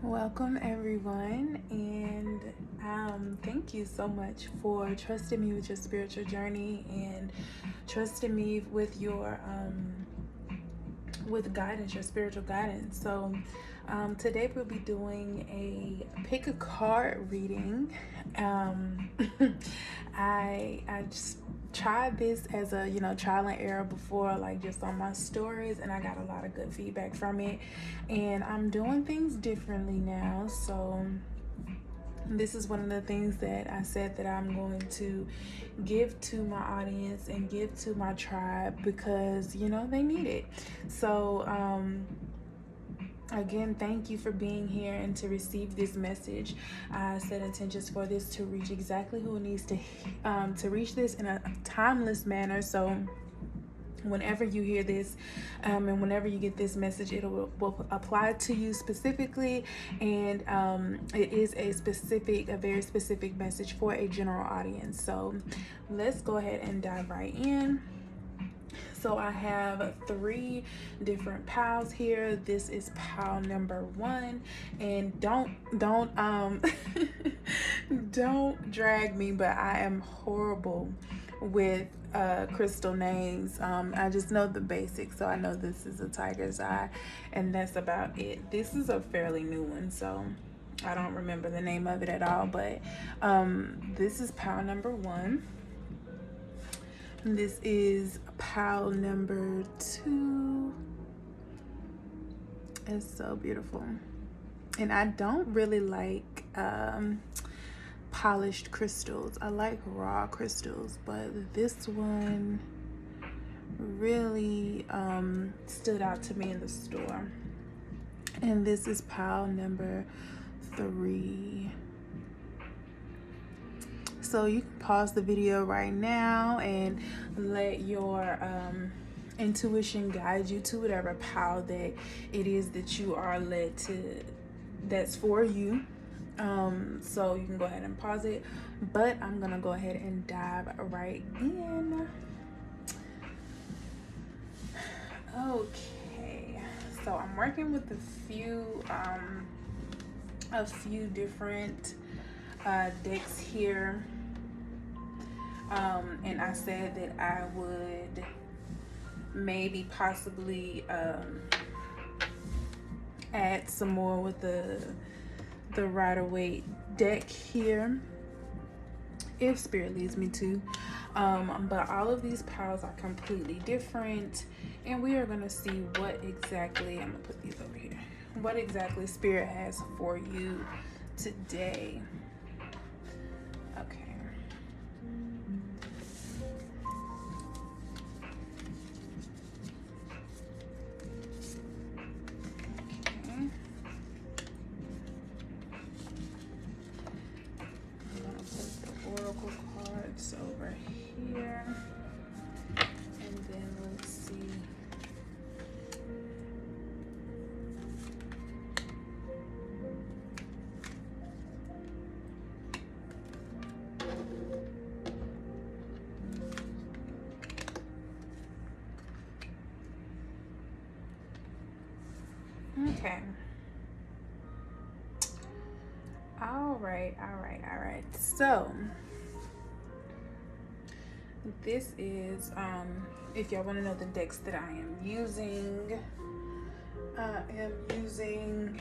Welcome everyone, and thank you so much for trusting me with your spiritual journey and trusting me with your with guidance, your spiritual guidance. So today we'll be doing a pick a card reading. I just tried this as a trial and error before, like just on my stories, and I got a lot of good feedback from it, and I'm doing things differently now. So this is one of the things that I said that I'm going to give to my audience and give to my tribe because they need it. So again, thank you for being here and to receive this message. I set intentions for this to reach exactly who needs to reach this in a timeless manner. So whenever you hear this and whenever you get this message, it will apply to you specifically, and it is a very specific message for a general audience. So let's go ahead and dive right in. So I have 3 different piles here. This is pile number 1, and don't don't drag me, but I am horrible with crystal names. I just know the basics, so I know this is a tiger's eye, and that's about it. This is a fairly new one, so I don't remember the name of it at all, but this is pile number 1. This is pile number 2. It's so beautiful. And I don't really like polished crystals. I like raw crystals, but this one really stood out to me in the store. And this is pile number 3. So you can pause the video right now and let your intuition guide you to whatever pile that it is that you are led to, that's for you. So you can go ahead and pause it, but I'm gonna go ahead and dive right in. Okay, so I'm working with a few different decks here, and I said that I would maybe possibly add some more with the Rider-Waite deck here if spirit leads me to, but all of these piles are completely different, and we are going to see what exactly, I'm gonna put these over here, what exactly spirit has for you today. Okay. Oracle cards over here, and then let's see. Okay. All right. So this is if y'all want to know the decks that I am using, I am using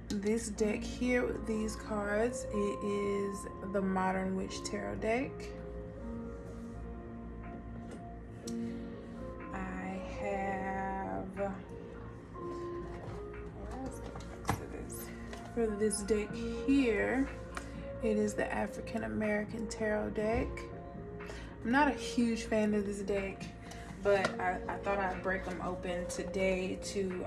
this deck here with these cards. It is the Modern Witch Tarot deck. I have, where's the box of this? For this deck here, it is the African American Tarot deck. I'm not a huge fan of this deck, but I thought I'd break them open today to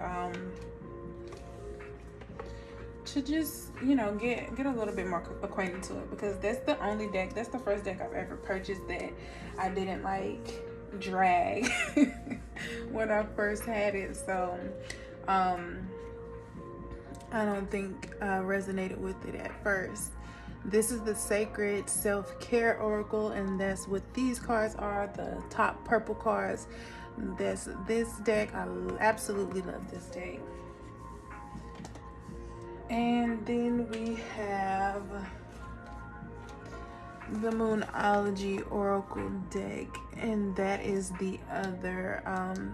just get a little bit more acquainted to it, because that's the first deck I've ever purchased that I didn't like drag when I first had it. So I don't think I resonated with it at first. This is the Sacred Self-Care Oracle, and that's what these cards are, the top purple cards. This deck, I absolutely love this deck. And then we have the Moonology Oracle deck, and that is the other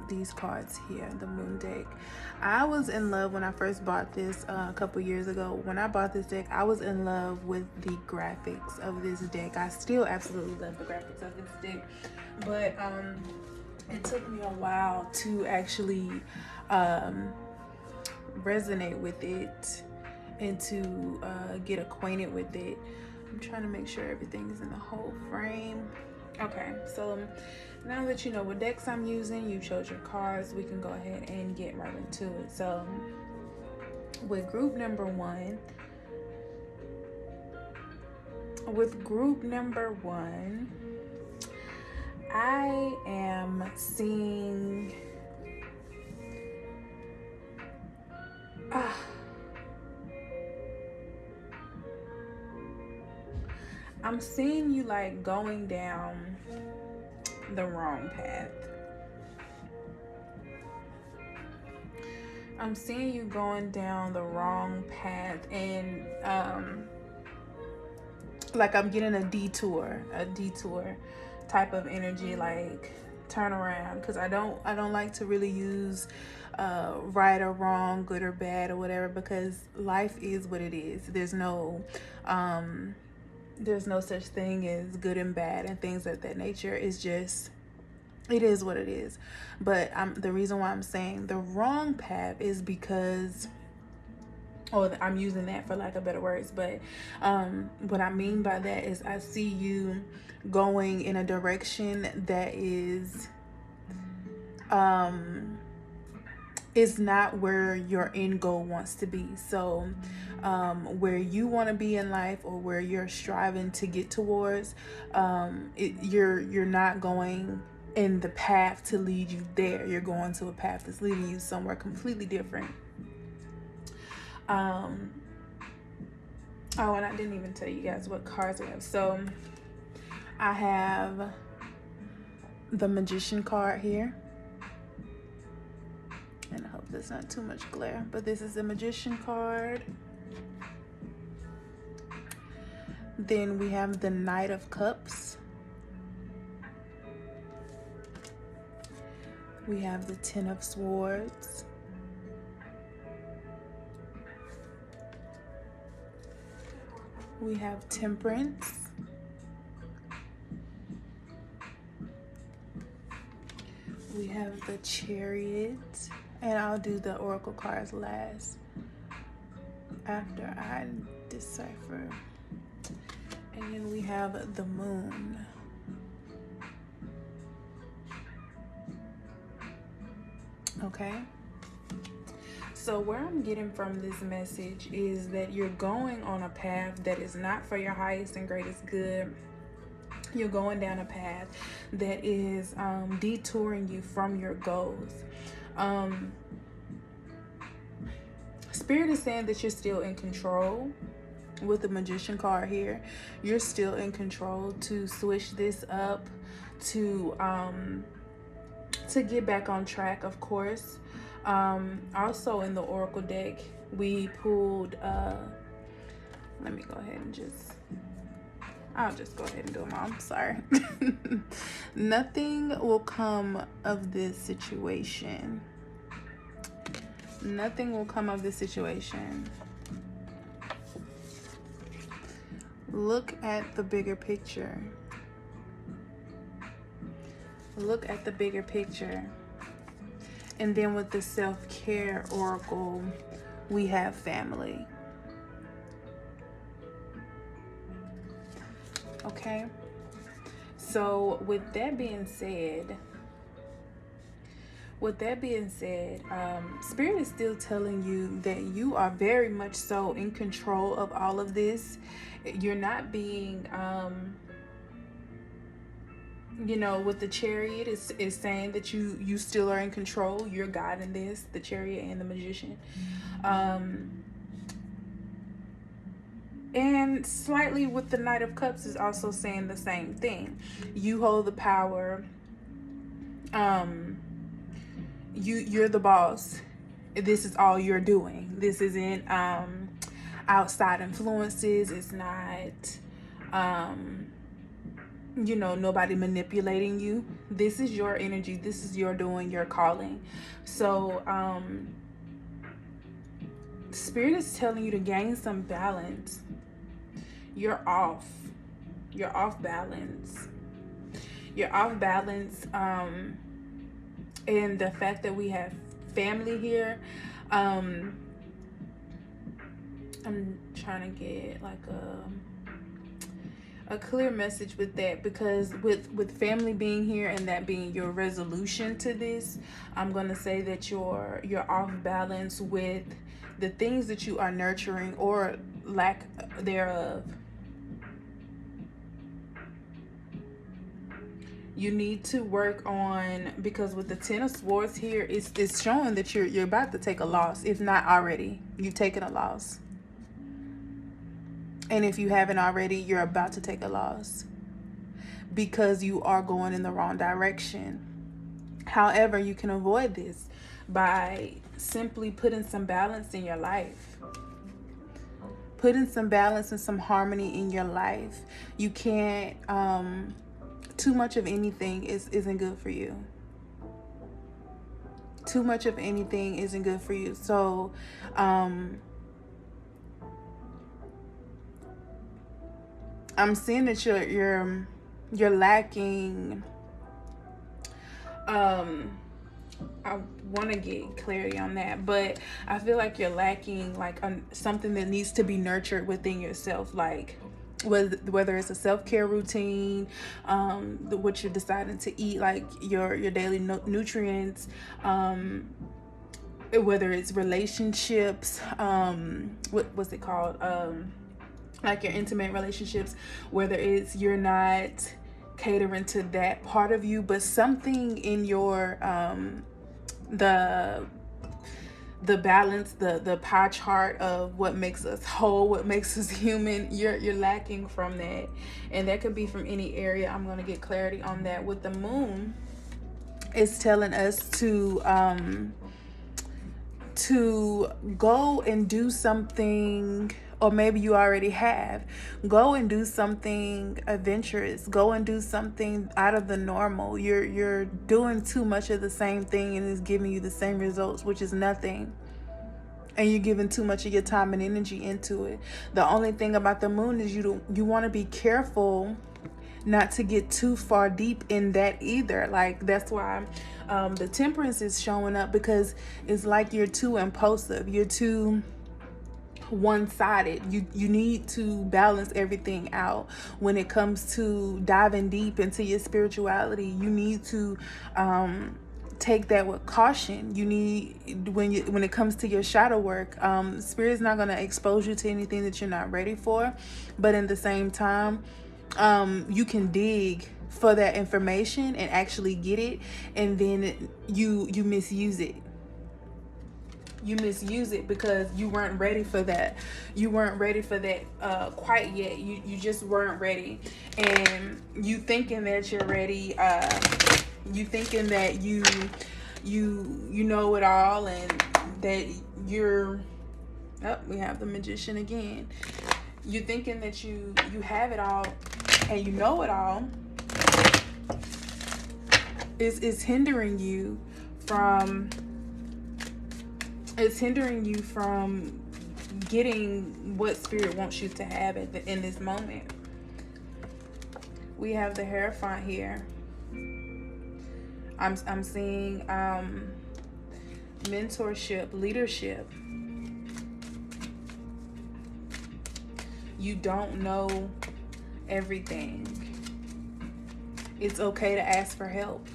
these cards here, the Moon deck. I was in love when I first bought this a couple years ago. When I bought this deck, I was in love with the graphics of this deck. I still absolutely love the graphics of this deck, but it took me a while to actually resonate with it and to get acquainted with it. I'm trying to make sure everything is in the whole frame. Okay, so now that you know what decks I'm using, you chose your cards, we can go ahead and get right into it. So with group number one, I am seeing I'm seeing you like going down the wrong path. I'm seeing you going down the wrong path, and like I'm getting a detour type of energy, like turn around, because I don't like to really use right or wrong, good or bad or whatever, because life is what it is. There's no such thing as good and bad and things of that nature. It's just, it is what it is. But the reason why I'm saying the wrong path is because, I'm using that for lack of better words, but what I mean by that is I see you going in a direction that is not where your end goal wants to be. So where you want to be in life, or where you're striving to get towards, you're not going in the path to lead you there. You're going to a path that's leading you somewhere completely different. Oh, and I didn't even tell you guys what cards I have. So I have the Magician card here, and I hope there's not too much glare, but this is the Magician card. Then we have the Knight of Cups. We have the Ten of Swords. We have Temperance. We have the Chariot. And I'll do the Oracle cards last after I decipher. And then we have the Moon. Okay. So where I'm getting from this message is that you're going on a path that is not for your highest and greatest good. You're going down a path that is detouring you from your goals. Spirit is saying that you're still in control. With the Magician card here, you're still in control to switch this up, to get back on track, of course. Also in the Oracle deck, we pulled, let me go ahead and I'll just go ahead and do them all. I'm sorry. Nothing will come of this situation. Nothing will come of this situation. Look at the bigger picture. Look at the bigger picture. And then with the self-care oracle, we have family. Okay? So with that being said, Spirit is still telling you that you are very much so in control of all of this. You're not being, with the Chariot, is saying that you still are in control. You're guiding this, the Chariot and the Magician. And slightly with the Knight of Cups is also saying the same thing. You hold the power. You're the boss. This is all you're doing. This isn't outside influences. It's not, nobody manipulating you. This is your energy. This is your doing, your calling. So, Spirit is telling you to gain some balance. You're off. You're off balance. You're off balance. And the fact that we have family here, I'm trying to get like a clear message with that, because with family being here and that being your resolution to this, I'm going to say that you're off balance with the things that you are nurturing or lack thereof. You need to work on, because with the Ten of Swords here, it's showing that you're about to take a loss. If not already, you've taken a loss. And if you haven't already, you're about to take a loss because you are going in the wrong direction. However, you can avoid this by simply putting some balance in your life. Putting some balance and some harmony in your life. You can't, too much of anything isn't good for you. Too much of anything isn't good for you. So, I'm seeing that you're lacking. I want to get clarity on that, but I feel like you're lacking like something that needs to be nurtured within yourself, like whether it's a self-care routine, what you're deciding to eat, like your daily nutrients, whether it's relationships, what's it called, like your intimate relationships, whether it's you're not catering to that part of you, but something in your the balance, the pie chart of what makes us whole, what makes us human, you're lacking from that. And that could be from any area. I'm going to get clarity on that. With the moon, it's telling us to go and do something, or maybe you already have. Go and do something adventurous. Go and do something out of the normal. You're doing too much of the same thing and it's giving you the same results, which is nothing. And you're giving too much of your time and energy into it. The only thing about the moon is you want to be careful not to get too far deep in that either. Like, that's why the temperance is showing up, because it's like you're too impulsive. You're too one-sided. You need to balance everything out. When it comes to diving deep into your spirituality, you need to take that with caution. You need, when it comes to your shadow work, Spirit's not going to expose you to anything that you're not ready for, but in the same time, you can dig for that information and actually get it, and then you misuse it. You misuse it because you weren't ready for that. You weren't ready for that quite yet. You just weren't ready. And you thinking that you're ready, you thinking that you know it all, and that you're, we have the Magician again. You thinking that you have it all and you know it all. Is hindering you from getting what Spirit wants you to have in this moment. We have the Hierophant here. I'm seeing mentorship, leadership. You don't know everything. It's okay to ask for help.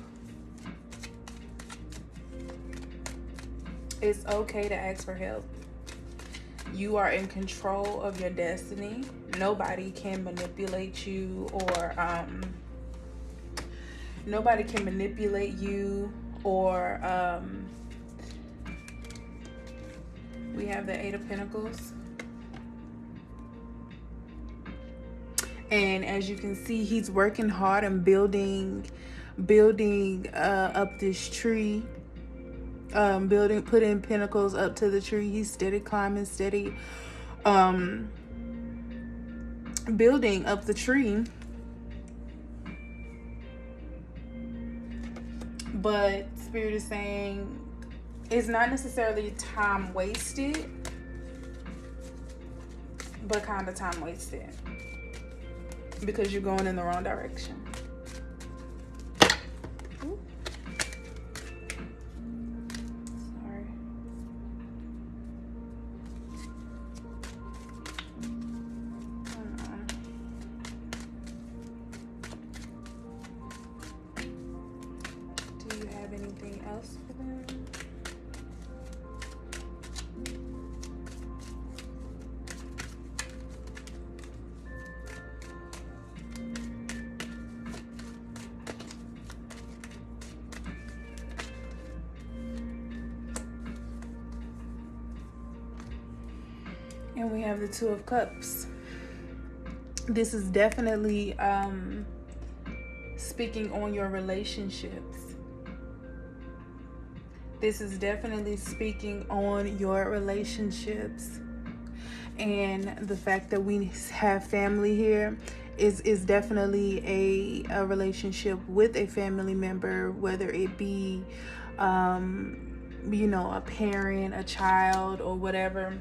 It's okay to ask for help. You are in control of your destiny. Nobody can manipulate you, or nobody can manipulate you, or we have the Eight of Pentacles. And as you can see, he's working hard and building up this tree. Putting pinnacles up to the tree. He's steady climbing, steady building up the tree. But Spirit is saying it's not necessarily time wasted, but kind of time wasted because you're going in the wrong direction. Ooh. Sorry. Do you have anything else for them? And we have the Two of Cups. This is definitely speaking on your relationships. This is definitely speaking on your relationships. And the fact that we have family here is definitely a relationship with a family member, whether it be, a parent, a child, or whatever.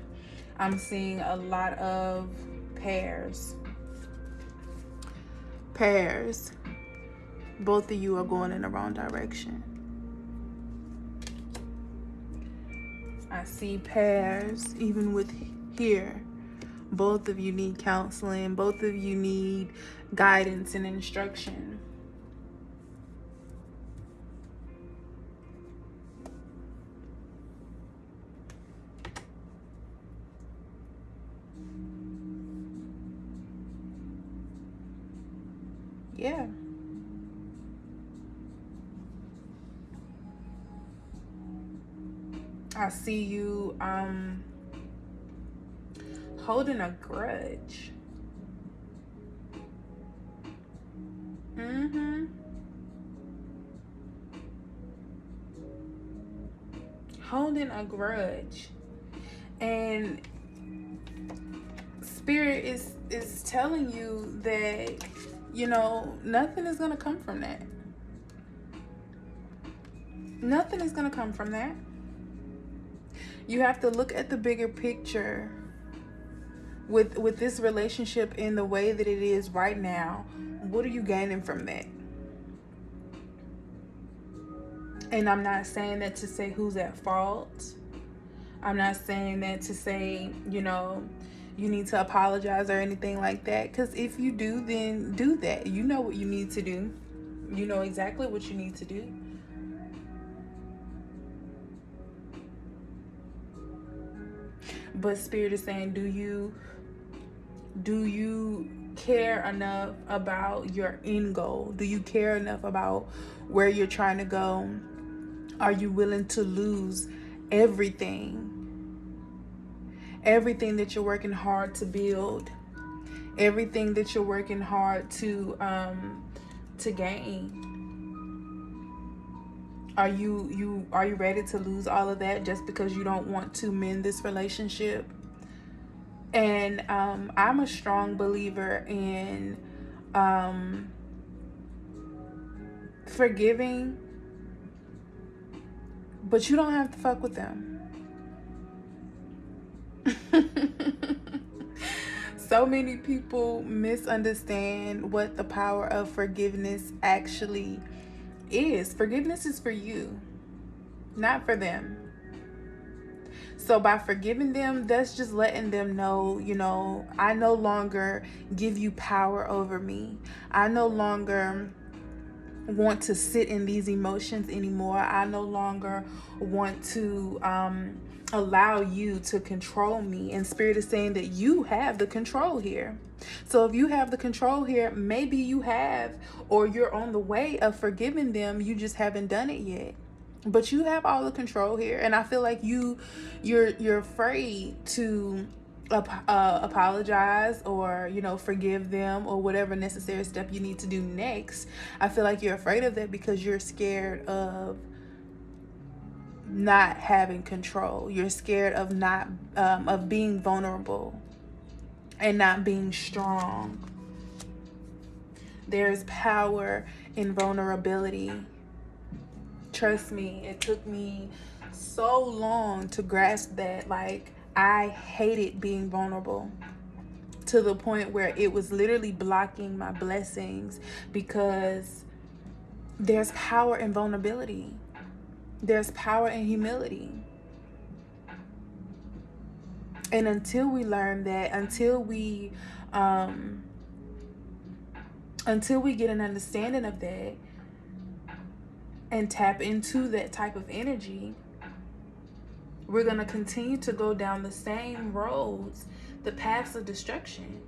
I'm seeing a lot of pairs. Both of you are going in the wrong direction. I see pairs, even with here. Both of you need counseling. Both of you need guidance and instruction. Yeah. I see you holding a grudge. Holding a grudge. And Spirit is telling you that, nothing is going to come from that. Nothing is going to come from that. You have to look at the bigger picture with this relationship in the way that it is right now. What are you gaining from that? And I'm not saying that to say who's at fault. I'm not saying that to say, you need to apologize or anything like that. Because if you do, then do that. You know what you need to do. You know exactly what you need to do. But Spirit is saying, do you care enough about your end goal? Do you care enough about where you're trying to go? Are you willing to lose everything? Everything that you're working hard to build, everything that you're working hard to gain. Are you ready to lose all of that just because you don't want to mend this relationship? And I'm a strong believer in forgiving, but you don't have to fuck with them. So many people misunderstand what the power of forgiveness actually is. Forgiveness is for you, not for them. So by forgiving them, that's just letting them know, I no longer give you power over me. I no longer want to sit in these emotions anymore. I no longer want to allow you to control me. And Spirit is saying that you have the control here. So if you have the control here, maybe you have, or you're on the way of forgiving them. You just haven't done it yet. But you have all the control here. And I feel like you're afraid to apologize or forgive them or whatever necessary step you need to do next. I feel like you're afraid of that because you're scared of not having control. You're scared of not of being vulnerable. and not being strong. There's power in vulnerability. Trust me, it took me so long to grasp that. Like, I hated being vulnerable to the point where it was literally blocking my blessings, because there's power in vulnerability. There's power in humility. And until we learn that, until we get an understanding of that and tap into that type of energy, we're going to continue to go down the same roads, the paths of destruction.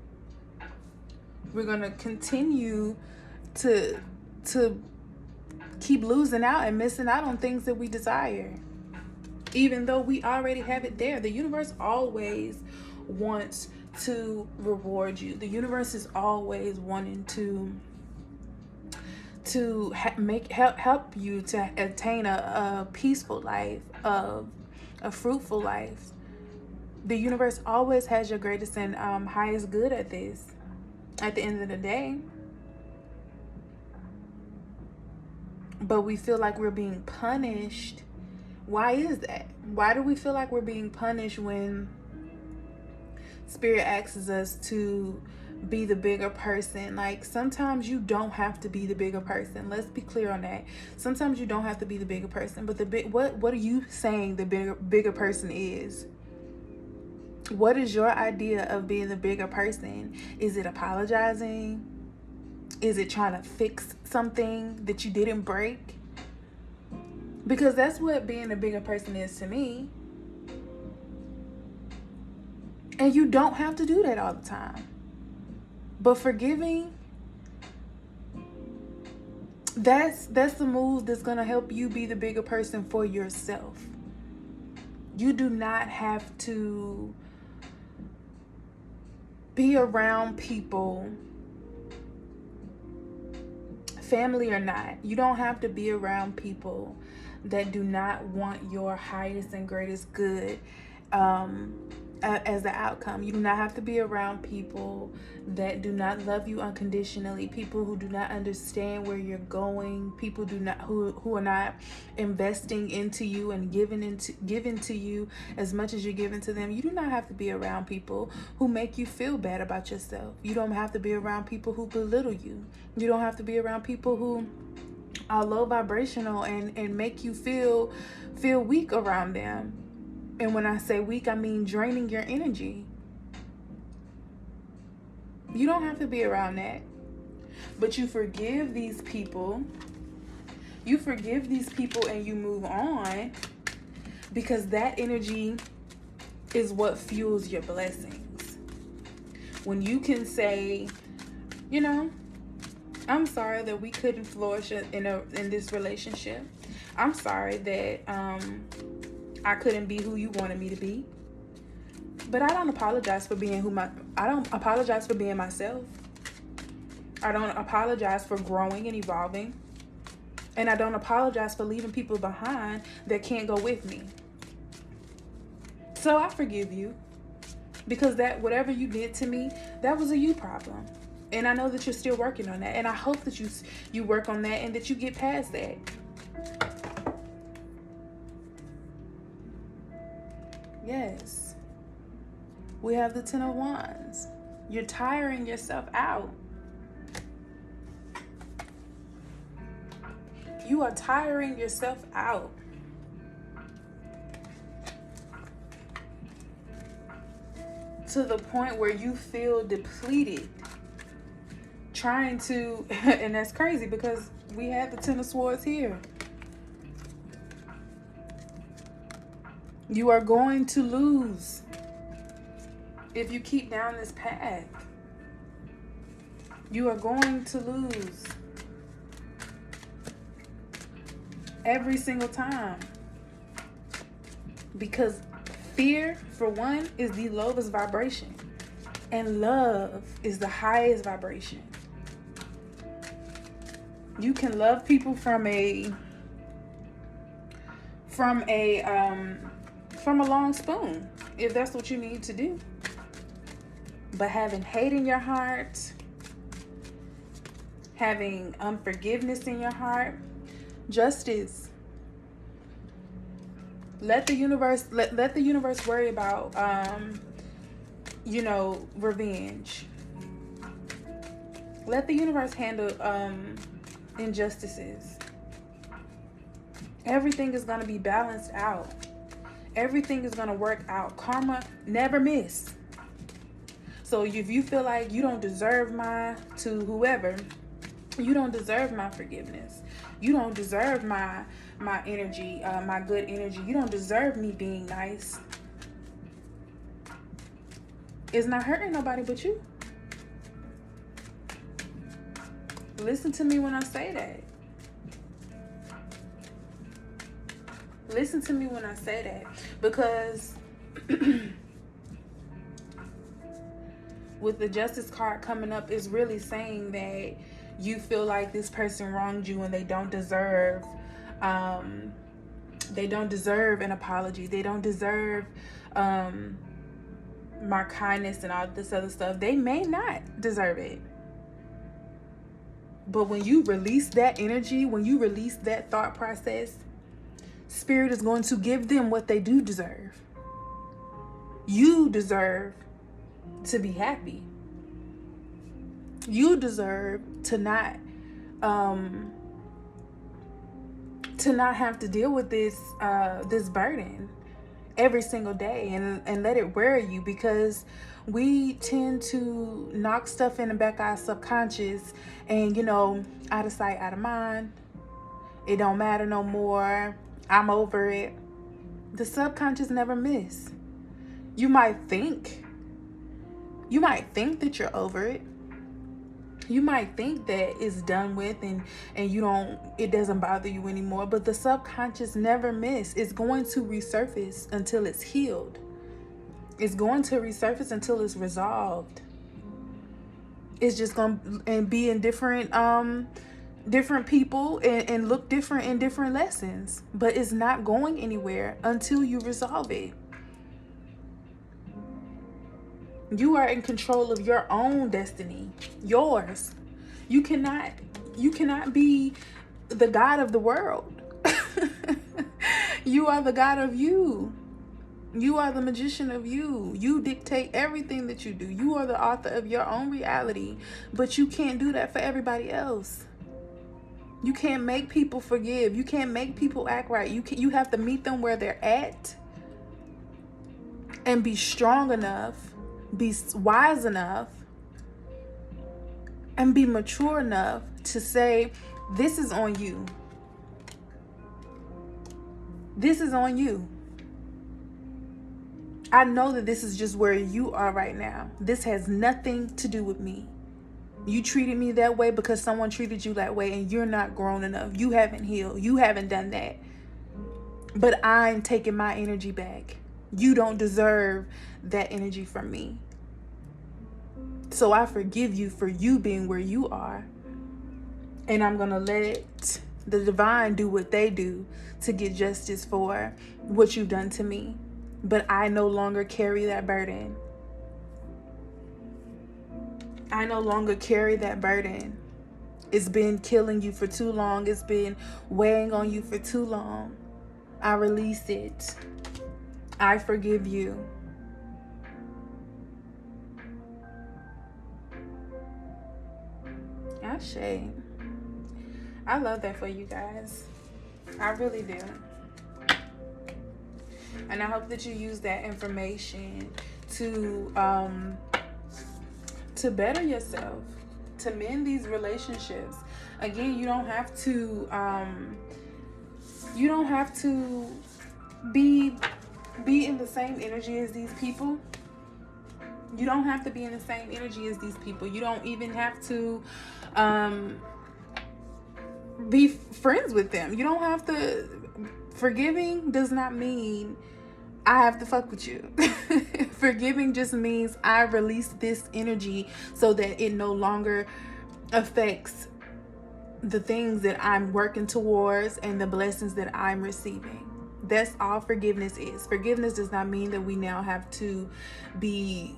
We're going to continue to keep losing out and missing out on things that we desire, even though we already have it there. The universe always wants to reward you. The universe is always wanting to help you to attain a peaceful life, a fruitful life. The universe always has your greatest and highest good at this. At the end of the day. But we feel like we're being punished. Why is that? Why do we feel like we're being punished when Spirit asks us to be the bigger person? Like, sometimes you don't have to be the bigger person. Let's be clear on that. Sometimes you don't have to be the bigger person. But what are you saying the bigger person is? What is your idea of being the bigger person? Is it apologizing? Is it trying to fix something that you didn't break? Because that's what being a bigger person is to me. And you don't have to do that all the time. But forgiving, that's the move that's going to help you be the bigger person for yourself. You do not have to be around people, family or not. You don't have to be around people that do not want your highest and greatest good as the outcome. You do not have to be around people that do not love you unconditionally, people who do not understand where you're going, people who are not investing into you and giving to you as much as you're giving to them. You do not have to be around people who make you feel bad about yourself. You don't have to be around people who belittle you. You don't have to be around people who are low vibrational and make you feel weak around them. And when I say weak, I mean draining your energy. You don't have to be around that. But you forgive these people. You forgive these people and you move on, because that energy is what fuels your blessings. When you can say, I'm sorry that we couldn't flourish in this relationship. I'm sorry that I couldn't be who you wanted me to be. But I don't apologize for being I don't apologize for being myself. I don't apologize for growing and evolving. And I don't apologize for leaving people behind that can't go with me. So I forgive you, because that whatever you did to me, that was a you problem. And I know that you're still working on that. And I hope that you work on that and that you get past that. Yes. We have the 10 of Wands. You're tiring yourself out. You are tiring yourself out. To the point where you feel depleted. Trying to, and that's crazy because we have the 10 of Swords here. You are going to lose if you keep down this path. You are going to lose every single time. Because fear, for one, is the lowest vibration. And love is the highest vibration. You can love people from a long spoon, if that's what you need to do. But having hate in your heart, having unforgiveness in your heart, justice. Let the universe worry about revenge. Let the universe handle injustices. Everything is going to be balanced out. Everything is going to work out. Karma never miss. So if you feel like you don't deserve you don't deserve my forgiveness. You don't deserve my energy, my good energy. You don't deserve me being nice. It's not hurting nobody but you. Listen to me when I say that. Listen to me when I say that. Because with the justice card coming up, is really saying that you feel like this person wronged you and they don't deserve an apology. They don't deserve my kindness and all this other stuff. They may not deserve it. But when you release that energy, when you release that thought process, Spirit is going to give them what they do deserve. You deserve to be happy. You deserve to not have to deal with this burden every single day and let it wear you, because we tend to knock stuff in the back of our subconscious and, out of sight, out of mind. It don't matter no more. I'm over it. The subconscious never miss. You might think that you're over it. You might think that it's done with and it doesn't bother you anymore, but the subconscious never miss. It's going to resurface until it's healed. It's going to resurface until it's resolved. It's just going to be in different people and look different in different lessons, but it's not going anywhere until you resolve it. You are in control of your own destiny. Yours. You cannot be the God of the world. You are the God of you. You are the magician of you. You dictate everything that you do. You are the author of your own reality, but you can't do that for everybody else. You can't make people forgive. You can't make people act right. You have to meet them where they're at and be strong enough, be wise enough, and be mature enough to say, this is on you. This is on you. I know that this is just where you are right now. This has nothing to do with me. You treated me that way because someone treated you that way, and you're not grown enough. You haven't healed. You haven't done that. But I'm taking my energy back. You don't deserve that energy from me. So I forgive you for you being where you are. And I'm going to let the divine do what they do to get justice for what you've done to me. But I no longer carry that burden. I no longer carry that burden. It's been killing you for too long. It's been weighing on you for too long. I release it. I forgive you. Ashe. I love that for you guys. I really do. And I hope that you use that information to better yourself, to mend these relationships. Again, you don't have to be in the same energy as these people. You don't have to be in the same energy as these people. You don't even have to be friends with them. You don't have to. Forgiving does not mean I have to fuck with you. Forgiving just means I release this energy so that it no longer affects the things that I'm working towards and the blessings that I'm receiving. That's all forgiveness is. Forgiveness does not mean that we now have to be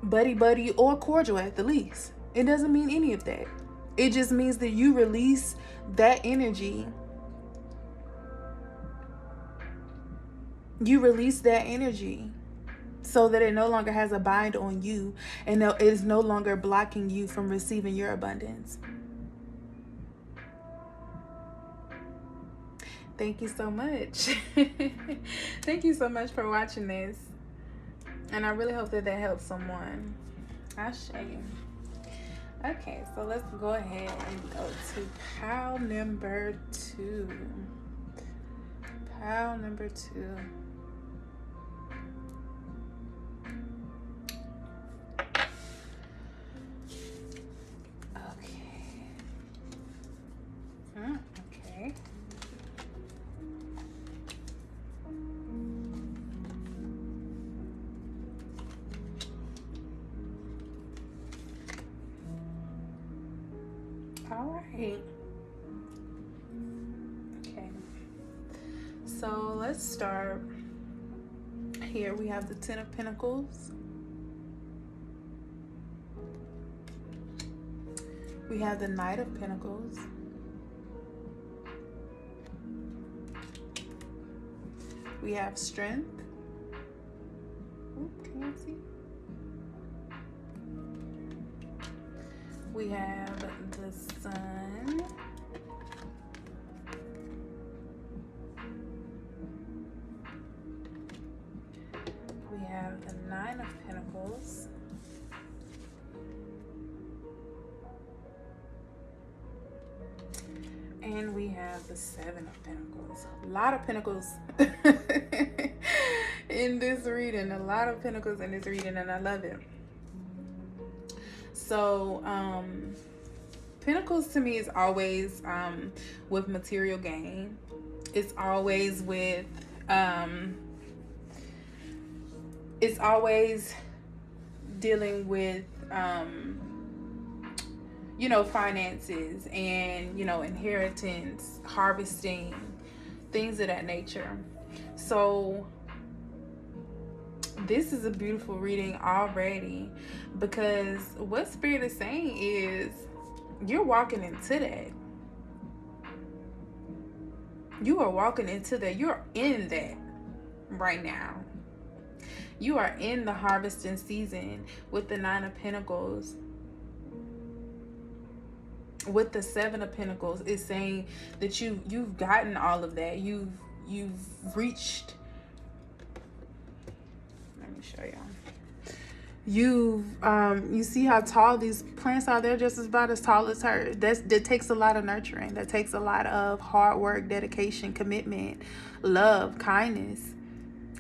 buddy, or cordial at the least. It doesn't mean any of that. It just means that you release that energy. You release that energy so that it no longer has a bind on you, and it is no longer blocking you from receiving your abundance. Thank you so much. Thank you so much for watching this. And I really hope that helps someone. I'll show you. Okay, so let's go ahead and go to pile number 2. Pile number 2. Okay. All right. Okay. So let's start here. We have the Ten of Pentacles. We have the Knight of Pentacles. We have Strength. Ooh, can you see? We have the Sun. We have the Nine of Pentacles. And we have the Seven of Pentacles. A lot of pentacles in this reading. A lot of pentacles in this reading, and I love it. So, pentacles to me is always with material gain. It's always with, it's always dealing with, you know, finances and, you know, inheritance, harvesting, things of that nature. So this is a beautiful reading already, because what Spirit is saying is you're walking into that. You are walking into that. You're in that right now. You are in the harvesting season with the Nine of Pentacles. With the Seven of Pentacles, it's saying that you've gotten all of that. You've reached. Let me show y'all. You see how tall these plants are? They're just about as tall as her. That takes a lot of nurturing. That takes a lot of hard work, dedication, commitment, love, kindness,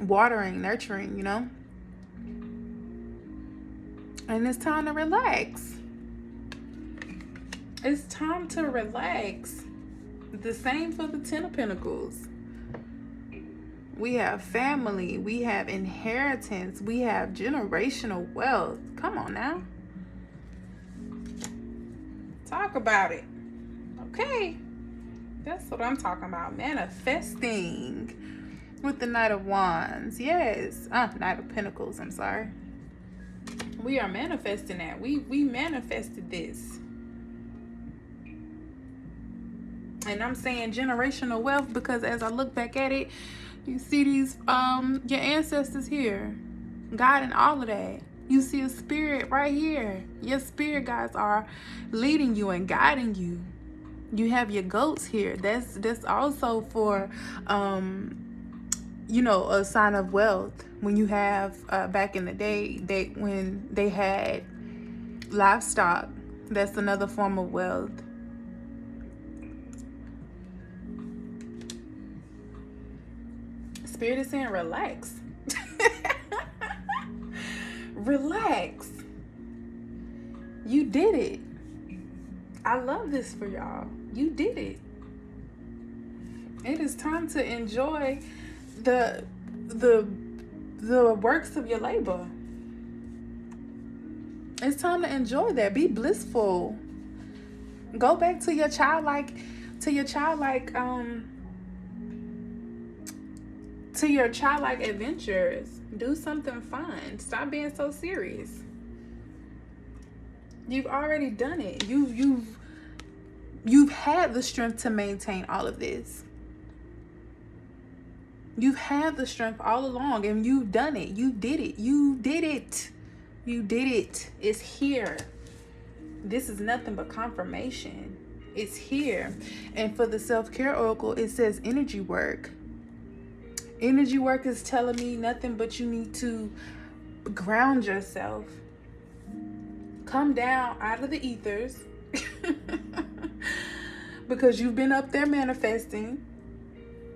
watering, nurturing, you know. And it's time to relax. It's time to relax. The same for the Ten of Pentacles. We have family. We have inheritance. We have generational wealth. Come on now. Talk about it. Okay. That's what I'm talking about. Manifesting. With the Knight of Wands. Yes. Knight of Pentacles. I'm sorry. We are manifesting that. We manifested this. And I'm saying generational wealth because as I look back at it, you see these, your ancestors here, God and all of that. You see a spirit right here. Your spirit guides are leading you and guiding you. You have your goats here. That's also for, you know, a sign of wealth. When you have, back in the day, when they had livestock, that's another form of wealth. Spirit is saying relax. Relax. You did it. I love this for y'all. You did it. It is time to enjoy the works of your labor. It's time to enjoy that. Be blissful. Go back to your childlike adventures. Do something fun. Stop being so serious. You've already done it. You've had the strength to maintain all of this. You've had the strength all along, and you've done it. You did it. You did it. You did it. It's here. This is nothing but confirmation. It's here. And for the self-care oracle, it says energy work. Energy work is telling me nothing but you need to ground yourself. Come down out of the ethers. Because you've been up there manifesting.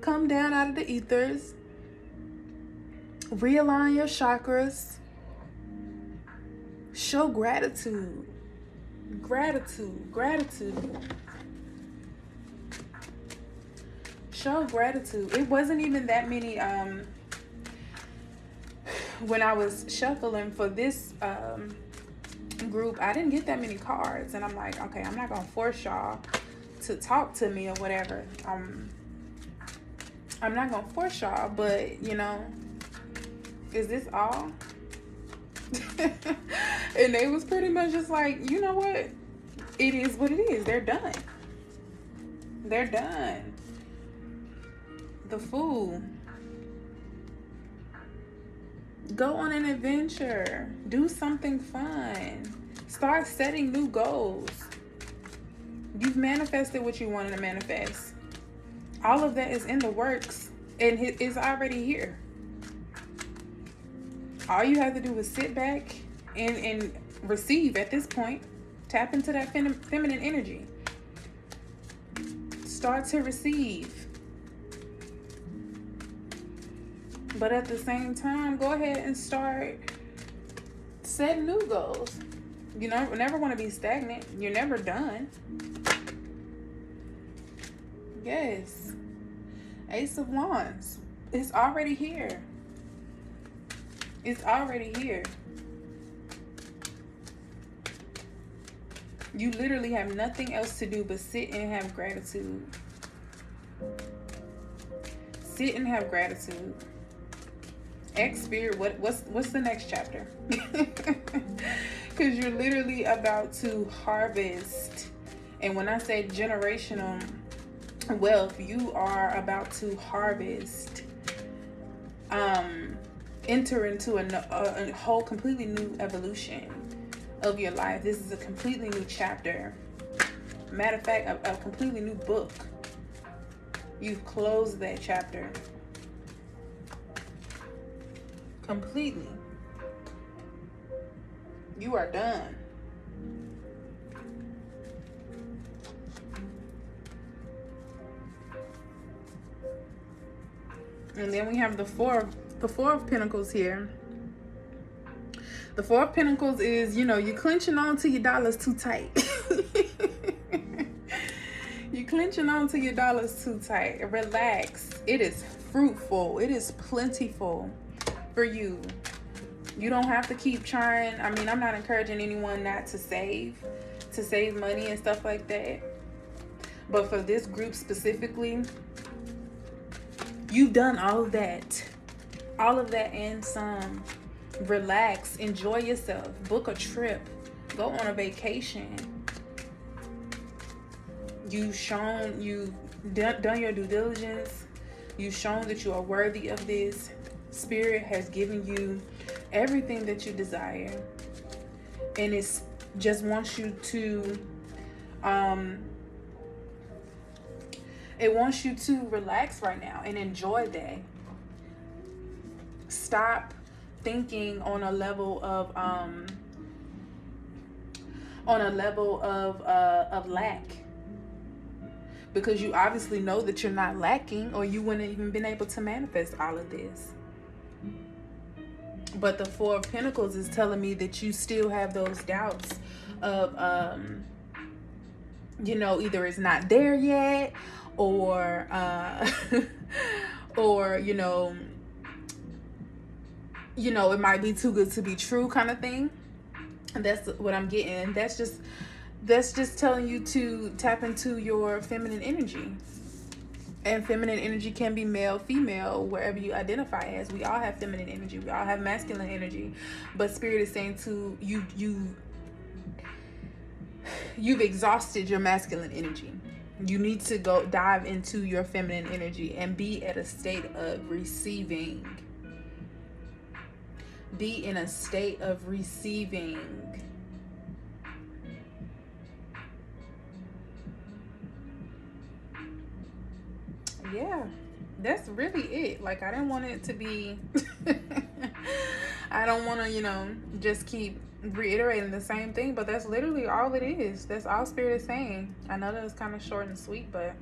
Come down out of the ethers. Realign your chakras. Show gratitude. Gratitude. Show gratitude. It wasn't even that many when I was shuffling for this group, I didn't get that many cards, and I'm like, okay, I'm not gonna force y'all to talk to me or whatever. I'm not gonna force y'all, but you know, is this all? And they was pretty much just like, you know what? It is what it is. They're done. They're done. The Fool. Go on an adventure. Do something fun. Start setting new goals. You've manifested what you wanted to manifest. All of that is in the works, and it's already here. All you have to do is sit back and receive at this point. Tap into that feminine energy. Start to receive. But at the same time, go ahead and start setting new goals. You know, never want to be stagnant. You're never done. Yes. Ace of Wands. It's already here. It's already here. You literally have nothing else to do but sit and have gratitude. Sit and have gratitude. Ex Spirit, what's the next chapter? Because you're literally about to harvest. And when I say generational wealth, you are about to harvest. Enter into a whole completely new evolution of your life. This is a completely new chapter. Matter of fact, a completely new book. You've closed that chapter completely. You are done. And then we have the Four of Pentacles here. The Four of Pentacles is, you know, you're clenching on to your dollars too tight. You're clenching on to your dollars too tight. Relax. It is fruitful. It is plentiful for you. You don't have to keep trying. I mean, I'm not encouraging anyone not to save money and stuff like that. But for this group specifically, you've done all of that. All of that and some. Relax. Enjoy yourself. Book a trip. Go on a vacation. You've done your due diligence. You've shown that you are worthy of this. Spirit has given you everything that you desire. And it's just wants you to it wants you to relax right now and enjoy that. Stop thinking on a level of lack, because you obviously know that you're not lacking, or you wouldn't have even been able to manifest all of this. But the Four of Pentacles is telling me that you still have those doubts of you know, either it's not there yet, or or you know, it might be too good to be true, kind of thing. And that's what I'm getting. That's just telling you to tap into your feminine energy. And feminine energy can be male, female, wherever you identify as. We all have feminine energy. We all have masculine energy. But Spirit is saying to you, you've exhausted your masculine energy. You need to go dive into your feminine energy and be at a state of receiving. Be in a state of receiving. Yeah, that's really it. Like, I didn't want it to be I don't want to, just keep reiterating the same thing, but that's literally all it is. That's all Spirit is saying. I know that it's kind of short and sweet, but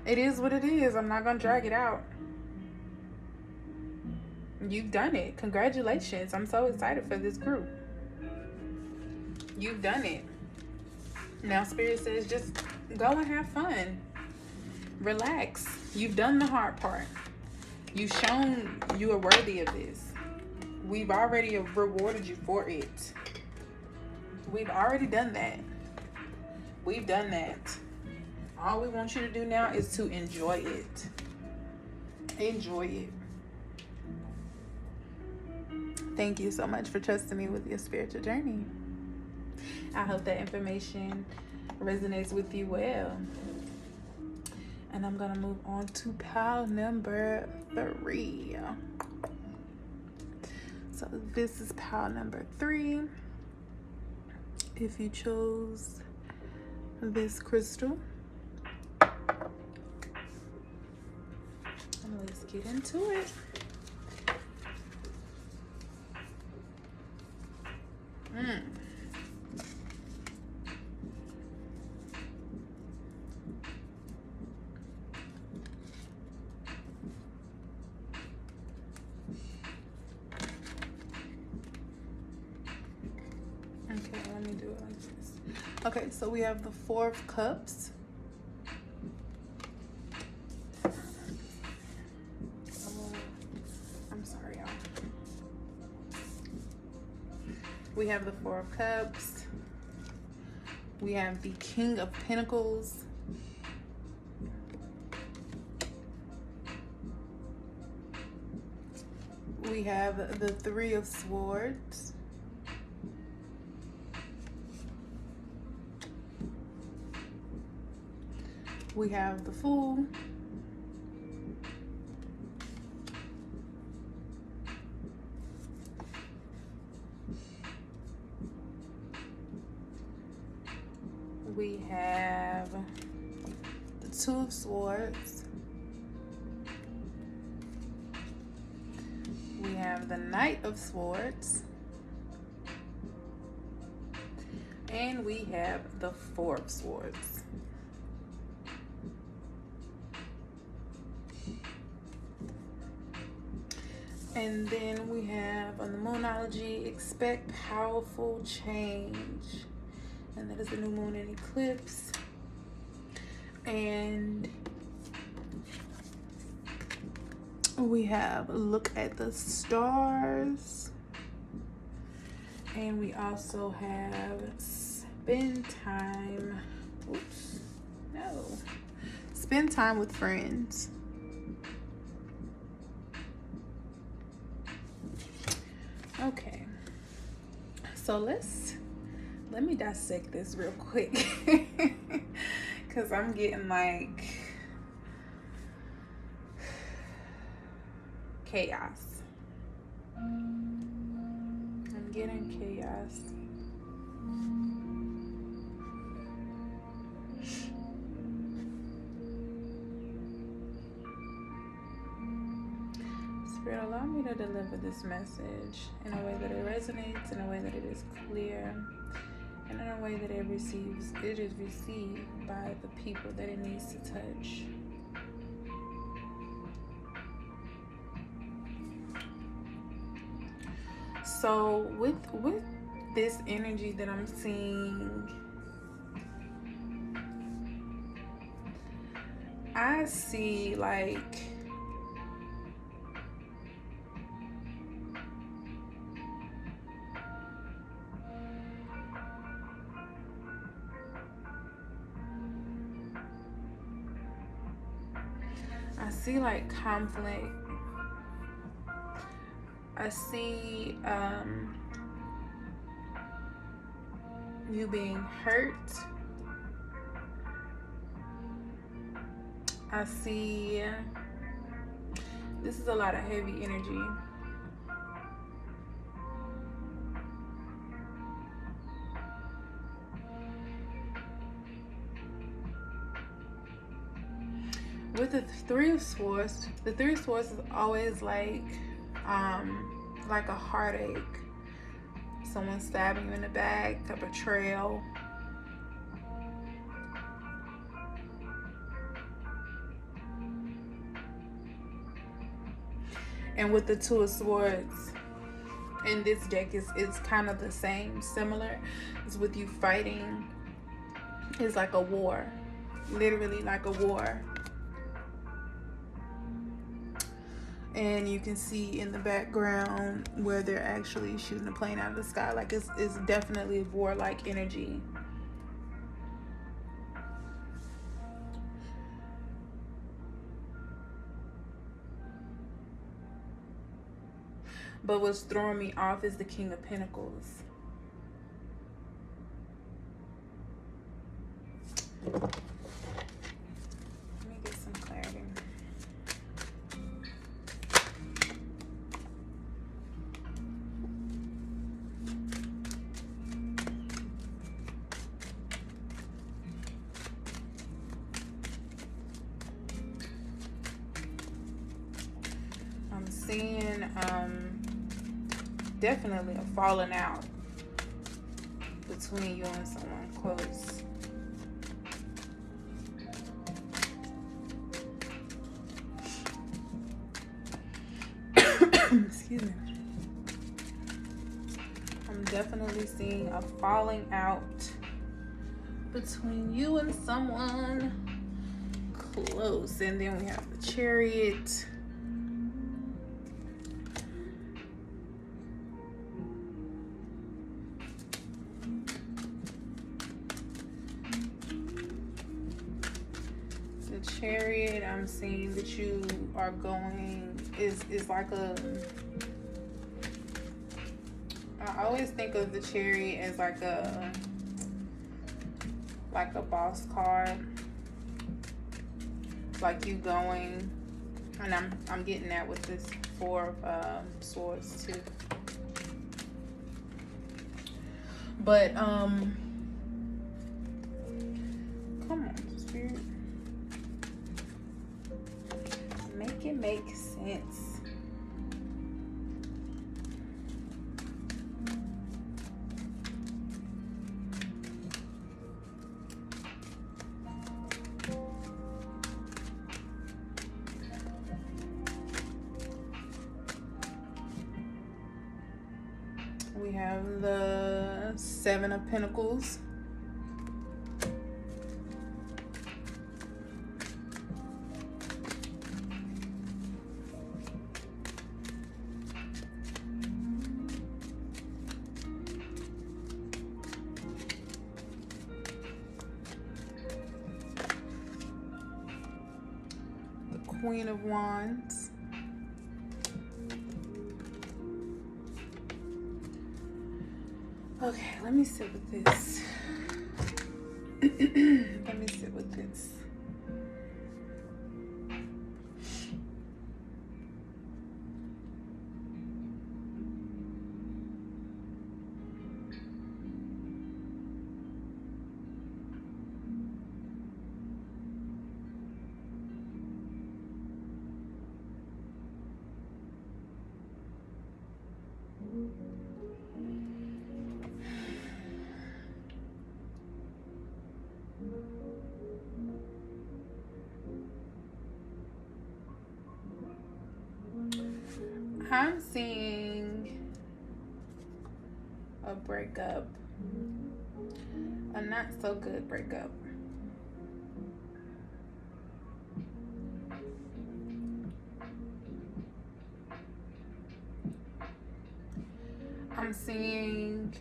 it is what it is. I'm not gonna drag it out. You've done it. Congratulations. I'm so excited for this group. You've done it. Now Spirit says just go and have fun. Relax. You've done the hard part. You've shown you are worthy of this. We've already rewarded you for it. We've already done that. We've done that. All we want you to do now is to enjoy it. Enjoy it. Thank you so much for trusting me with your spiritual journey. I hope that information resonates with you well. And I'm going to move on to pile number 3. So this is pile number 3. If you chose this crystal, and let's get into it. Okay, let me do it like this. Okay, so we have the 4 of Cups. I'm sorry, y'all. We have the 4 of Cups. We have the King of Pentacles. We have the 3 of Swords. We have the Fool. We have the 2 of Swords. We have the Knight of Swords. And we have the 4 of Swords. And then we have on the Moonology, expect powerful change. And that is the new moon and eclipse. And we have look at the stars. And we also have spend time. Oops. No. Spend time with friends. Okay. So let me dissect this real quick. Cause I'm getting like chaos. I'm getting chaos. Spirit, allow me to deliver this message in a way that it resonates, in a way that it is clear, and in a way that it is received by the people that it needs to touch. So with this energy that I'm seeing, I see like conflict. I see you being hurt. I see this is a lot of heavy energy. With the Three of Swords, the Three of Swords is always like a heartache. Someone stabbing you in the back, a betrayal. And with the Two of Swords in this deck is kind of the same, similar. It's with you fighting. It's like a war, literally like a war. And you can see in the background where they're actually shooting a plane out of the sky. Like it's definitely warlike energy. But what's throwing me off is the King of Pentacles. Let me get some clarity. I'm seeing definitely a falling out between you and someone close. Excuse me. I'm definitely seeing a falling out between you and someone close. And then we have the Chariot. Chariot, I'm seeing that you are going is like a, I always think of the Chariot as like a boss card, like you going, and I'm getting that with this Four of Swords too. But come on, Spirit. Make it make sense. We have the Seven of Pentacles. Queen of Wands. Okay, let me sit with this. Let me sit with this. I'm seeing a breakup, a not so good breakup. I'm seeing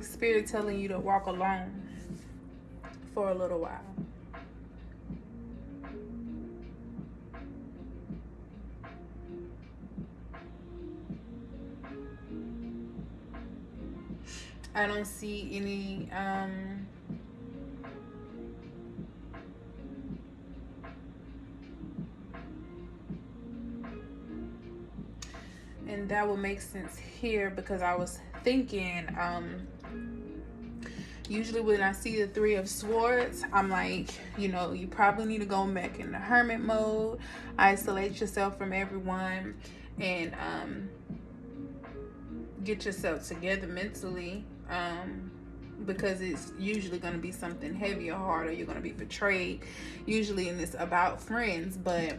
Spirit telling you to walk alone for a little while. I don't see any and that would make sense here, because I was thinking usually when I see the Three of Swords, I'm like, you probably need to go back in the hermit mode, isolate yourself from everyone, and get yourself together mentally, because it's usually going to be something heavy or hard, or you're going to be betrayed, usually, and it's about friends. But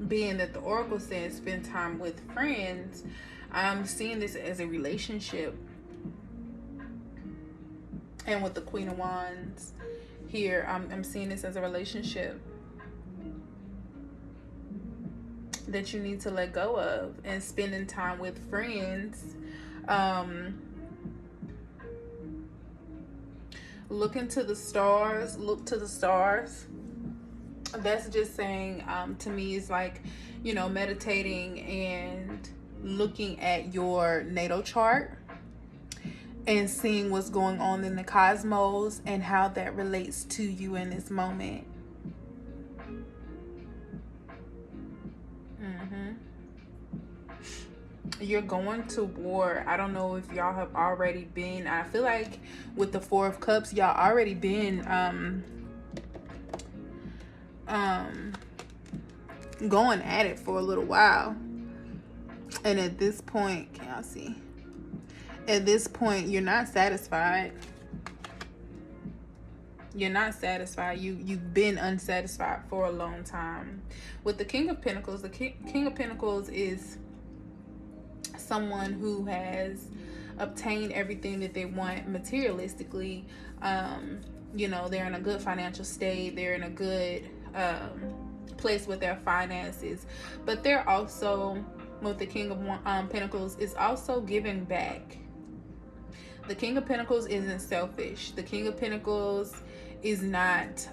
being that the oracle says spend time with friends, I'm seeing this as a relationship. And with the Queen of Wands here, I'm seeing this as a relationship that you need to let go of, and spending time with friends. Look to the stars. That's just saying, to me, is like, meditating and looking at your natal chart and seeing what's going on in the cosmos and how that relates to you in this moment. You're going to war. I don't know if y'all have already been. I feel like with the Four of Cups, y'all already been going at it for a little while. And at this point, can y'all see? At this point, you're not satisfied. You're not satisfied. You've been unsatisfied for a long time. With the King of Pentacles, the King of Pentacles is someone who has obtained everything that they want materialistically. They're in a good financial state. They're in a good place with their finances. But they're also, with the King of Pentacles, is also giving back. The King of Pentacles isn't selfish. The King of Pentacles is not,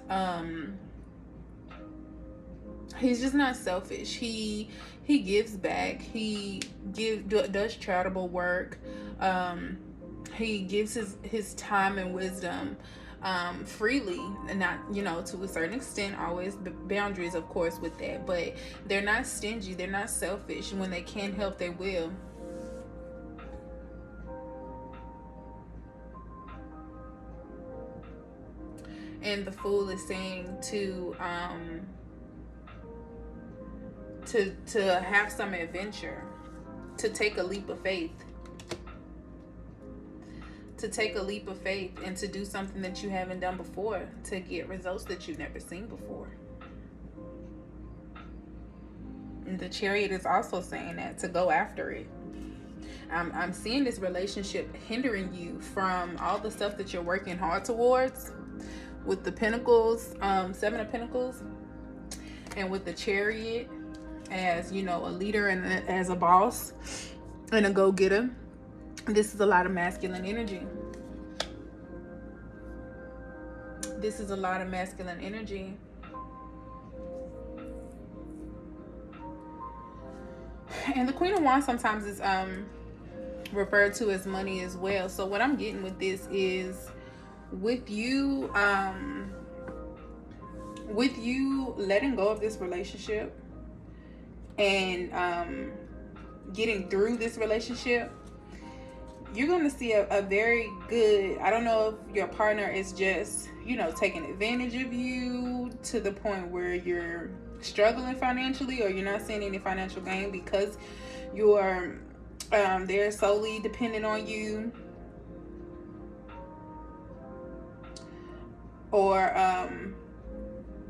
he's just not selfish. He gives back. He does charitable work. He gives his time and wisdom freely, and not, to a certain extent, always boundaries, of course, with that. But they're not stingy. They're not selfish. When they can help, they will. And the Fool is saying to have some adventure, to take a leap of faith. To take a leap of faith and to do something that you haven't done before, to get results that you've never seen before. And the Chariot is also saying that, to go after it. I'm seeing this relationship hindering you from all the stuff that you're working hard towards. With the Pentacles, Seven of Pentacles, and with the Chariot as, a leader and as a boss and a go-getter. This is a lot of masculine energy. This is a lot of masculine energy. And the Queen of Wands sometimes is referred to as money as well. So what I'm getting with this is, with you letting go of this relationship and getting through this relationship, you're going to see a very good, I don't know if your partner is just, taking advantage of you to the point where you're struggling financially, or you're not seeing any financial gain because you're they're solely dependent on you, or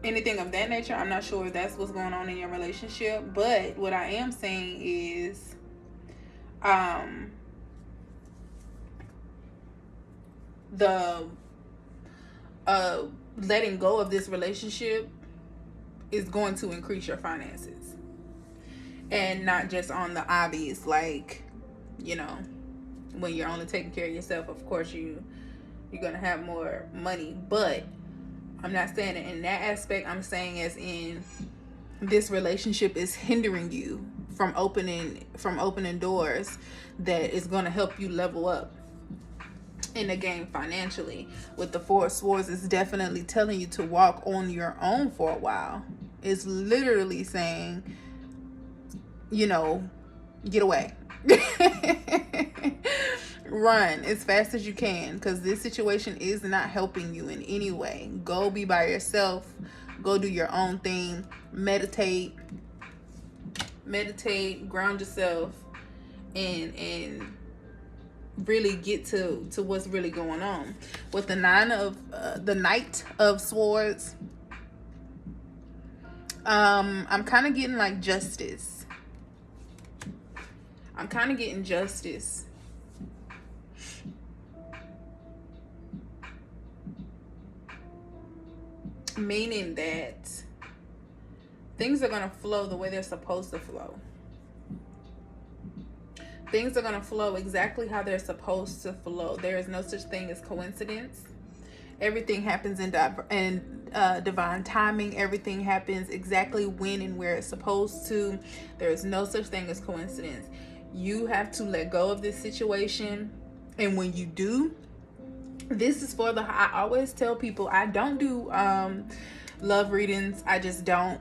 anything of that nature. I'm not sure if that's what's going on in your relationship, but what I am saying is the letting go of this relationship is going to increase your finances, and not just on the obvious, like, when you're only taking care of yourself, of course you're gonna have more money. But I'm not saying it in that aspect. I'm saying as in, this relationship is hindering you from opening doors that is going to help you level up. in the game financially. With the Four of Swords, it's definitely telling you to walk on your own for a while. It's literally saying, you know, get away. Run as fast as you can, because this situation is not helping you in any way. Go be by yourself. Go do your own thing. Meditate, ground yourself, and really get to what's really going on. With the Knight of Swords, I'm kind of getting like justice. I'm kind of getting justice. Meaning that things are going to flow the way they're supposed to flow. Things are going to flow exactly how they're supposed to flow. There is no such thing as coincidence. Everything happens in divine timing. Everything happens exactly when and where it's supposed to. There is no such thing as coincidence. You have to let go of this situation. And when you do, this is for I always tell people, I don't do love readings. I just don't.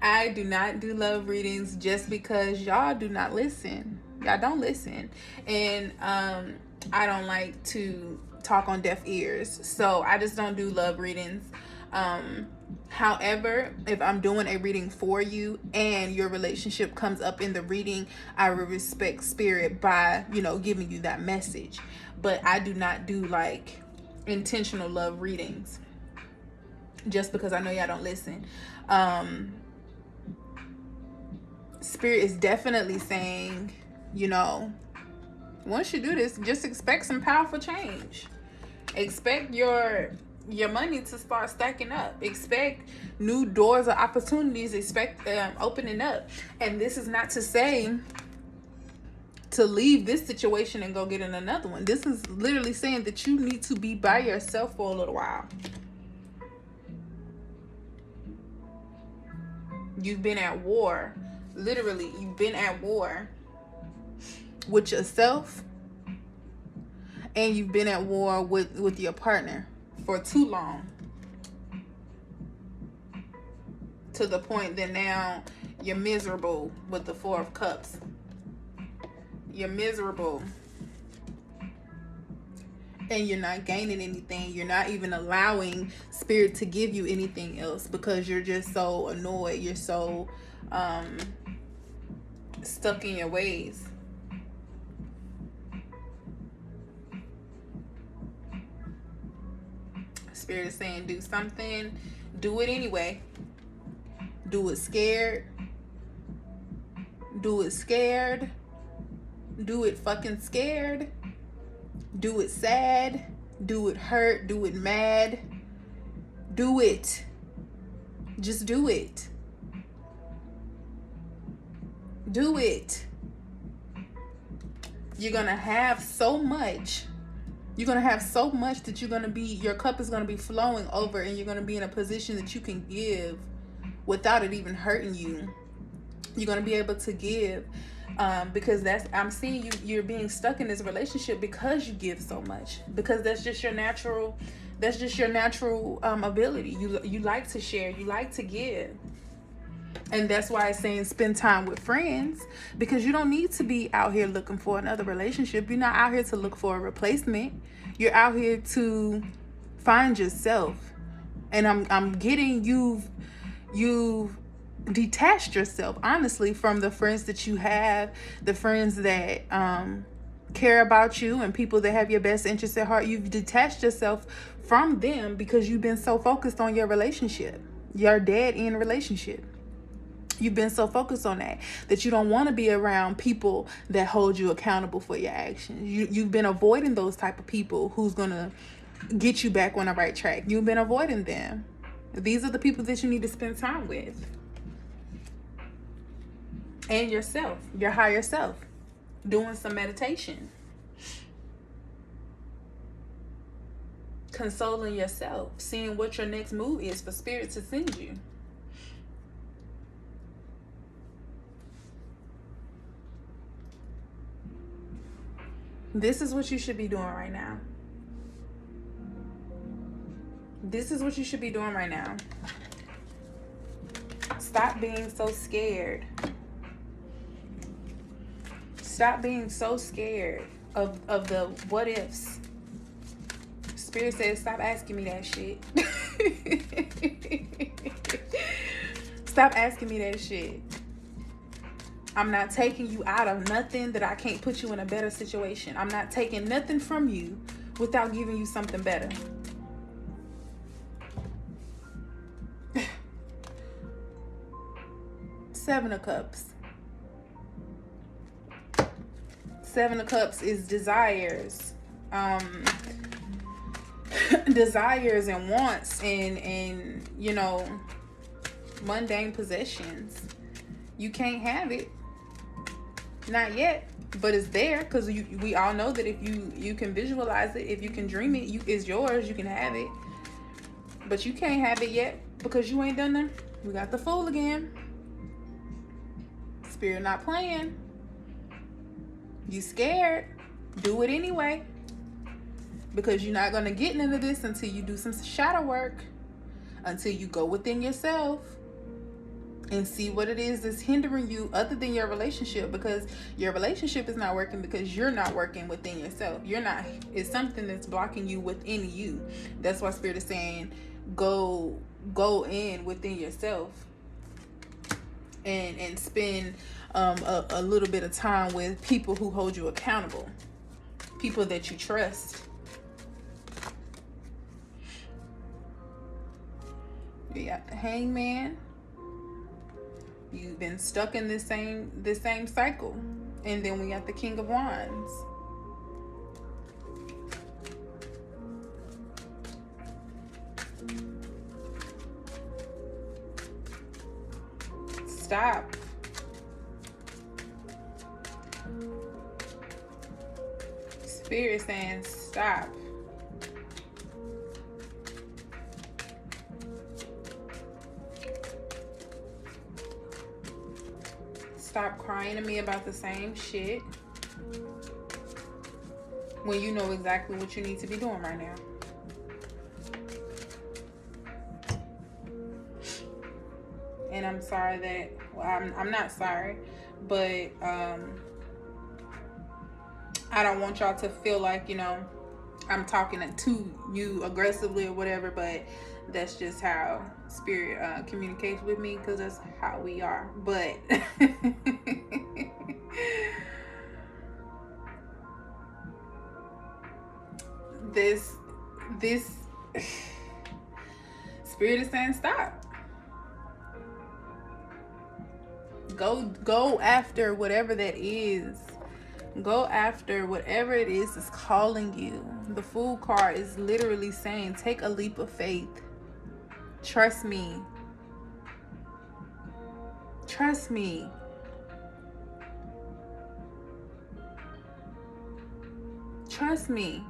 I do not do love readings just because y'all do not listen. Y'all don't listen. And I don't like to talk on deaf ears. So I just don't do love readings. However, if I'm doing a reading for you and your relationship comes up in the reading, I will respect spirit by, giving you that message. But I do not do like intentional love readings just because I know y'all don't listen. Spirit is definitely saying, once you do this, just expect some powerful change. Expect your money to start stacking up. Expect new doors or opportunities. Expect opening up. And this is not to say to leave this situation and go get in another one. This is literally saying that you need to be by yourself for a little while. You've been at war. Literally, you've been at war with yourself, and you've been at war with your partner for too long, to the point that now you're miserable with the Four of Cups. You're miserable, and you're not gaining anything. You're not even allowing spirit to give you anything else because you're just so annoyed. You're so stuck in your ways. Spirit is saying do something. Do it anyway. Do it scared. Do it scared. Do it fucking scared. Do it sad. Do it hurt. Do it mad. Do it. Just do it. Do it. You're going to have so much. You're going to have so much that your cup is going to be flowing over, and you're going to be in a position that you can give without it even hurting you. You're going to be able to give because I'm seeing you're being stuck in this relationship because you give so much, because that's just your natural ability. You like to share, you like to give. And that's why it's saying spend time with friends, because you don't need to be out here looking for another relationship. You're not out here to look for a replacement. You're out here to find yourself. And I'm getting you've detached yourself, honestly, from the friends that you have, the friends that care about you and people that have your best interests at heart. You've detached yourself from them because you've been so focused on your relationship, your dead-end relationship. You've been so focused on that you don't want to be around people that hold you accountable for your actions. You've been avoiding those type of people who's going to get you back on the right track. You've been avoiding them. These are the people that you need to spend time with. And yourself, your higher self, doing some meditation. Consoling yourself, seeing what your next move is for spirit to send you. This is what you should be doing right now. This is what you should be doing right now. Stop being so scared. Stop being so scared of the what ifs. Spirit says, stop asking me that shit. Stop asking me that shit. I'm not taking you out of nothing that I can't put you in a better situation. I'm not taking nothing from you without giving you something better. Seven of Cups. Seven of Cups is desires. Desires and wants and you know, mundane possessions. You can't have it. Not yet, but it's there, because we all know that if you can visualize it, if you can dream it, it's yours. You can have it, but you can't have it yet because you ain't done that. We got the Fool again. Spirit not playing. You scared? Do it anyway, because you're not gonna get none of this until you do some shadow work, until you go within yourself and see what it is that's hindering you other than your relationship, because your relationship is not working because you're not working within yourself. It's something that's blocking you within you. That's why Spirit is saying go in within yourself and spend a little bit of time with people who hold you accountable, people that you trust. You got the Hangman. You've been stuck in this same cycle. And then we got the King of Wands. Stop. Spirit saying stop. Stop crying to me about the same shit when you know exactly what you need to be doing right now. And I'm sorry that, well, I'm not sorry, but I don't want y'all to feel like, you know, I'm talking to you aggressively or whatever, but that's just how Spirit communicates with me, because that's how we are. But this Spirit is saying stop. Go after whatever that is. Go after whatever it is that's calling you. The Fool card is literally saying take a leap of faith. Trust me. Trust me. Trust me.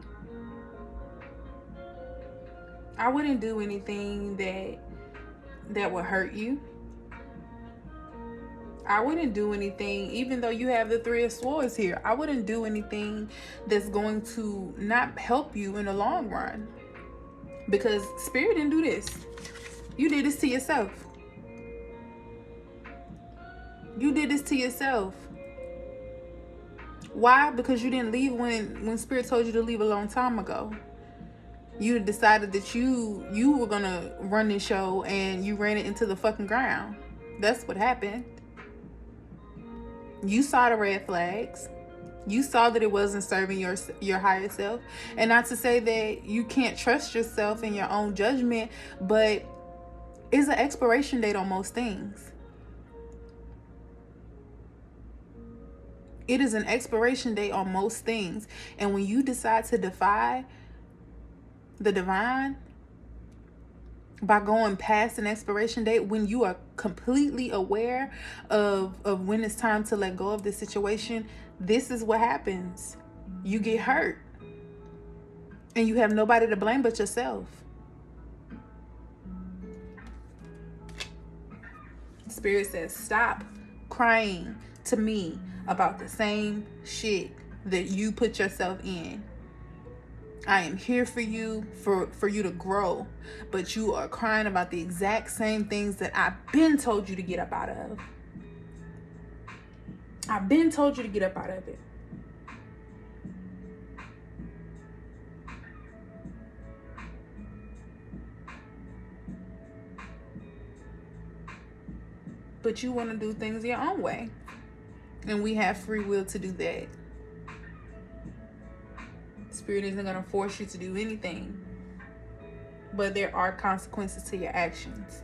I wouldn't do anything that would hurt you. I wouldn't do anything, even though you have the Three of Swords here, I wouldn't do anything that's going to not help you in the long run. Because Spirit didn't do this. You did this to yourself. You did this to yourself. Why? Because you didn't leave when Spirit told you to leave a long time ago. You decided that you were gonna run this show and you ran it into the fucking ground. That's what happened. You saw the red flags. You saw that it wasn't serving your higher self. And not to say that you can't trust yourself in your own judgment, but it's an expiration date on most things. It is an expiration date on most things. And when you decide to defy the divine by going past an expiration date, when you are completely aware of when it's time to let go of this situation, this is what happens. You get hurt. And you have nobody to blame but yourself. Spirit says, stop crying to me about the same shit. that you put yourself in. I am here for you, for you to grow, but you are crying about the exact same things that I've been told you to get up out of. I've been told you to get up out of it. But you want to do things your own way. And we have free will to do that. Spirit isn't going to force you to do anything. But there are consequences to your actions.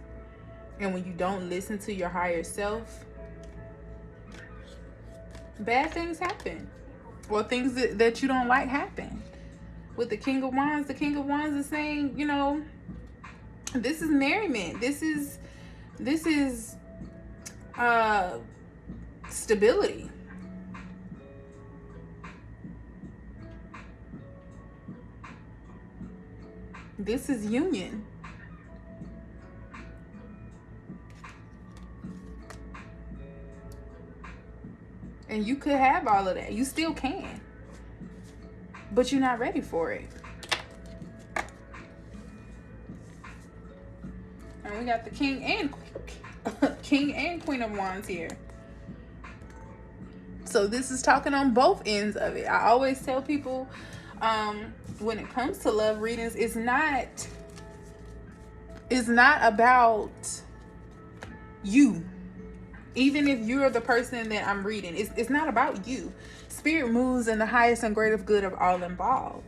And when you don't listen to your higher self, bad things happen. Or things that you don't like happen. With the King of Wands is saying, you know, this is merriment. This is stability. This is union. And you could have all of that. You still can. But you're not ready for it. And we got the King and Queen of Wands here. So this is talking on both ends of it. I always tell people, when it comes to love readings, it's not about you. Even if you're the person that I'm reading, it's not about you. Spirit moves in the highest and greatest good of all involved.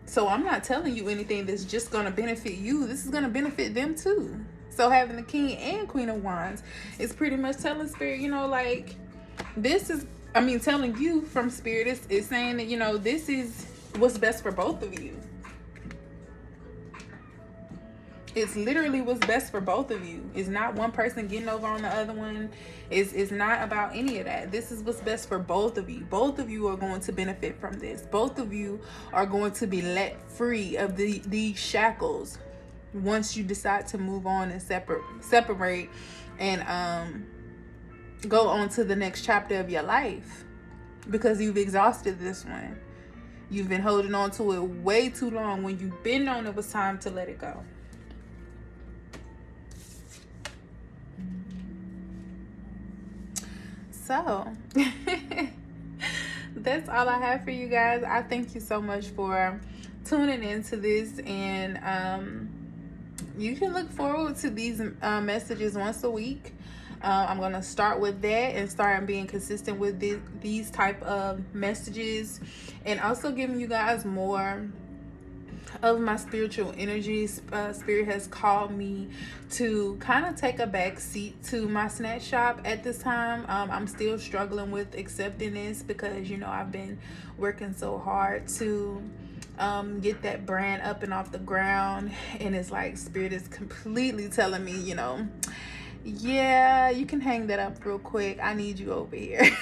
So I'm not telling you anything that's just going to benefit you. This is going to benefit them too. So having the King and Queen of Wands is pretty much telling Spirit, you know, like, telling you from Spirit is saying that, you know, this is what's best for both of you. It's literally what's best for both of you. It's not one person getting over on the other one. It's not about any of that. This is what's best for both of you. Both of you are going to benefit from this. Both of you are going to be let free of these shackles once you decide to move on and separate and go on to the next chapter of your life, because you've exhausted this one. You've been holding on to it way too long when you've been known it was time to let it go. So that's all I have for you guys. I thank you so much for tuning into this, and you can look forward to these messages once a week. I'm going to start with that and start being consistent with these type of messages, and also giving you guys more of my spiritual energies. Spirit has called me to kind of take a back seat to my snatch shop at this time. I'm still struggling with accepting this because, you know, I've been working so hard to get that brand up and off the ground, and it's like Spirit is completely telling me, you know, yeah, you can hang that up real quick. I need you over here.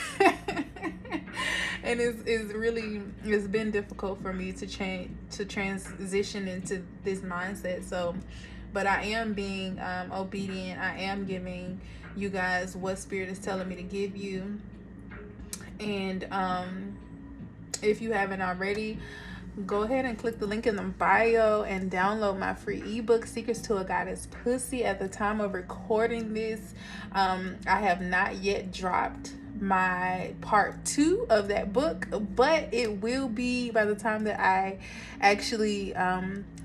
And it's been difficult for me to transition into this mindset. So, but I am being obedient. I am giving you guys what Spirit is telling me to give you. And if you haven't already, go ahead and click the link in the bio and download my free ebook, Secrets to a Goddess Pussy. At the time of recording this, I have not yet dropped my part 2 of that book, but it will be, by the time that I actually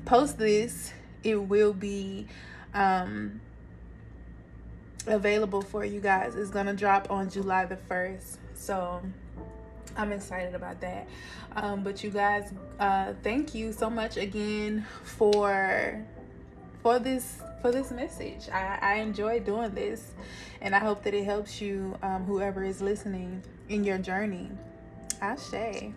post this, it will be available for you guys. It's gonna drop on July the 1st, so I'm excited about that. But you guys, thank you so much again for this message. I enjoy doing this, and I hope that it helps you, whoever is listening, in your journey. Ashe.